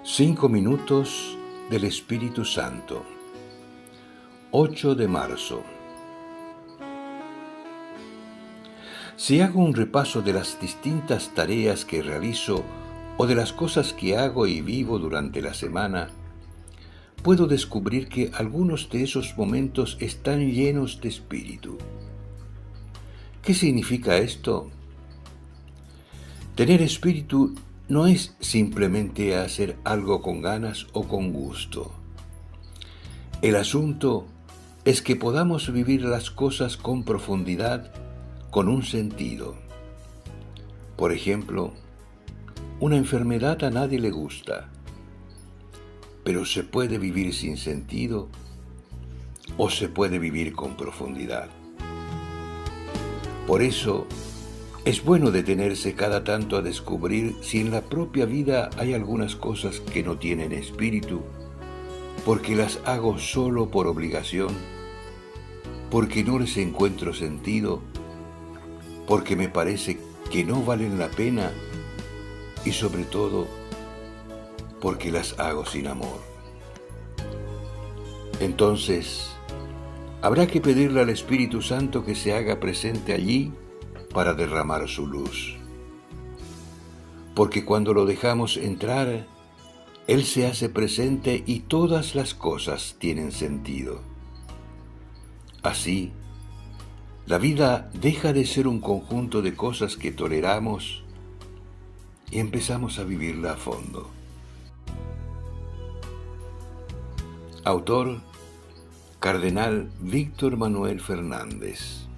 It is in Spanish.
5 minutos del Espíritu Santo. 8 de marzo. Si hago un repaso de las distintas tareas que realizo o de las cosas que hago y vivo durante la semana, puedo descubrir que algunos de esos momentos están llenos de espíritu. ¿Qué significa esto? Tener espíritu no es simplemente hacer algo con ganas o con gusto. El asunto es que podamos vivir las cosas con profundidad, con un sentido. Por ejemplo, una enfermedad a nadie le gusta, pero se puede vivir sin sentido o se puede vivir con profundidad. Por eso, es bueno detenerse cada tanto a descubrir si en la propia vida hay algunas cosas que no tienen espíritu, porque las hago solo por obligación, porque no les encuentro sentido, porque me parece que no valen la pena y sobre todo porque las hago sin amor. Entonces, habrá que pedirle al Espíritu Santo que se haga presente allí para derramar su luz. Porque cuando lo dejamos entrar, Él se hace presente y todas las cosas tienen sentido. Así, la vida deja de ser un conjunto de cosas que toleramos y empezamos a vivirla a fondo. Autor: Cardenal Víctor Manuel Fernández.